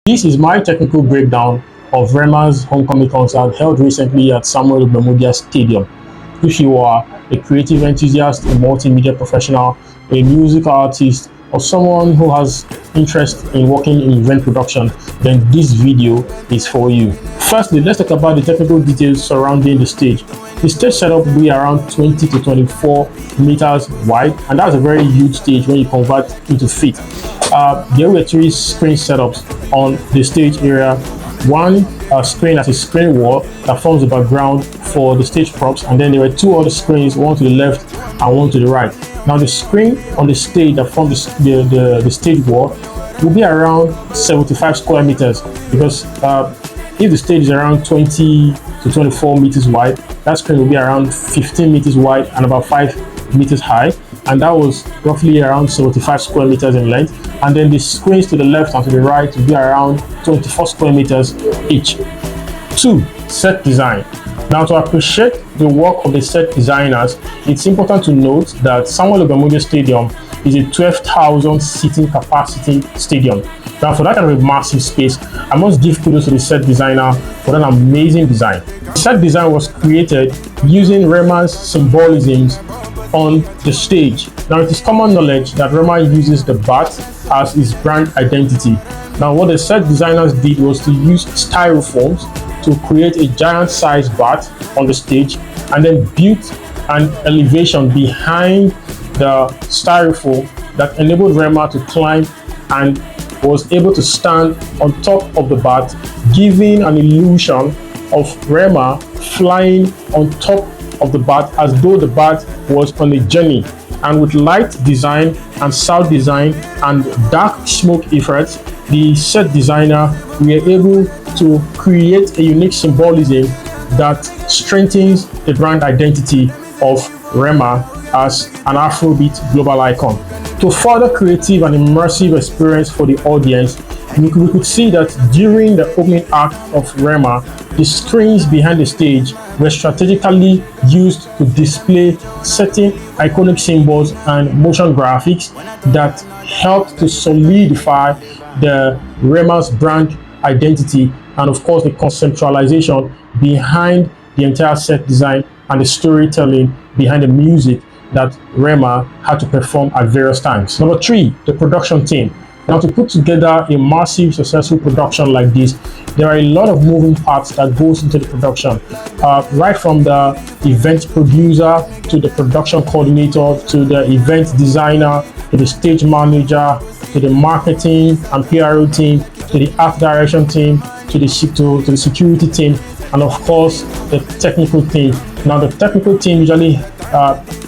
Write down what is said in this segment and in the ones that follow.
This is my technical breakdown of Rema's homecoming concert held recently at Samuel Ogbemudia Stadium. If you are a creative enthusiast, a multimedia professional, a music artist, or someone who has interest in working in event production, then this video is for you. Firstly, let's talk about the technical details surrounding the stage. The stage setup will be around 20 to 24 meters wide, and that's a very huge stage when you convert into feet. There were three screen setups on the stage area. One screen as a screen wall that forms the background for the stage props, and then there were two other screens, one to the left and one to the right. Now the screen on the stage that forms the stage wall will be around 75 square meters, because if the stage is around 20 to 24 meters wide, that screen will be around 15 meters wide and about 5 meters high, and that was roughly around 75 square meters in length. And then the screens to the left and to the right will be around 24 square meters each. 2. Set design. Now, to appreciate the work of the set designers, it's important to note that Samuel Ogbemudia Stadium is a 12,000 seating capacity stadium. Now, for that kind of a massive space, I must give kudos to the set designer for that amazing design. The set design was created using Rema's symbolisms on the stage. Now, it is common knowledge that Rema uses the bat as its brand identity. Now, what the set designers did was to use styrofoams to create a giant sized bat on the stage, and then built an elevation behind the styrofoam that enabled Rema to climb and was able to stand on top of the bat, giving an illusion of Rema flying on top of the bat as though the bat was on a journey. And with light design and sound design and dark smoke effects, the set designer were able to create a unique symbolism that strengthens the brand identity of Rema as an Afrobeat global icon. To further creative and immersive experience for the audience, we could see that during the opening act of Rema, the screens behind the stage were strategically used to display certain iconic symbols and motion graphics that helped to solidify the Rema's brand identity, and of course the conceptualization behind the entire set design and the storytelling behind the music that Rema had to perform at various times. Number 3, the production team. Now, to put together a massive, successful production like this, there are a lot of moving parts that goes into the production. Right from the event producer to the production coordinator to the event designer to the stage manager to the marketing and PRO team to the art direction team to the security team, and of course the technical team. Now, the technical team usually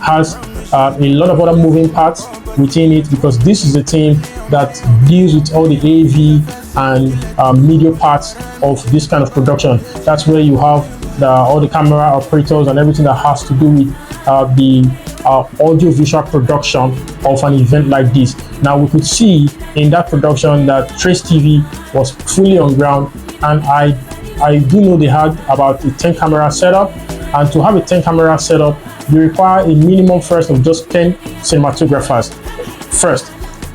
has a lot of other moving parts within it, because this is the team that deals with all the AV and media parts of this kind of production. That's where you have all the camera operators and everything that has to do with the audio visual production of an event like this. Now, we could see in that production that Trace TV was fully on ground, and I do know they had about a 10 camera setup, and to have a 10 camera setup, you require a minimum first of just 10 cinematographers first,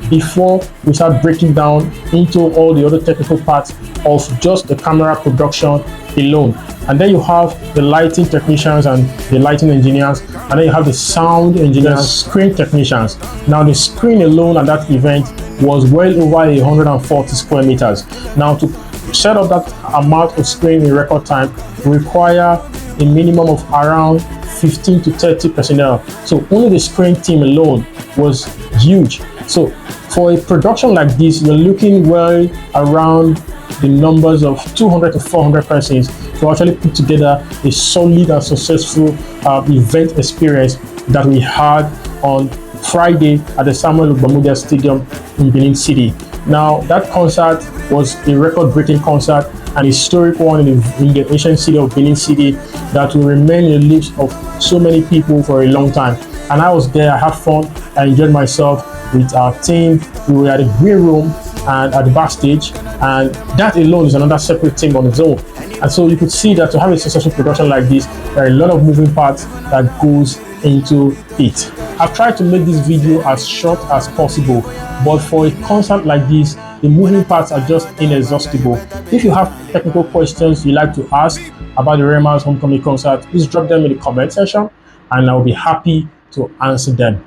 before we start breaking down into all the other technical parts of just the camera production alone. And then you have the lighting technicians and the lighting engineers, and then you have the sound engineers, screen technicians. Now, the screen alone at that event was well over 140 square meters. Now, to set up that amount of screen in record time require a minimum of around 15 to 30 personnel. So only the screen team alone was huge. So for a production like this, you're looking well around the numbers of 200 to 400 persons to actually put together a solid and successful event experience that we had on Friday at the Samuel Ogbemudia Stadium in Benin City. Now, that concert was a record-breaking concert, an historic one in the ancient city of Benin City that will remain in the lips of so many people for a long time. And I was there, I had fun, I enjoyed myself with our team. We were at the green room and at the backstage, and that alone is another separate team on its own. And so you could see that to have a successful production like this, there are a lot of moving parts that goes into it. I've tried to make this video as short as possible, but for a concert like this, The moving parts are just inexhaustible. If you have technical questions you'd like to ask about the Rema's homecoming concert, please drop them in the comment section and I'll be happy to answer them.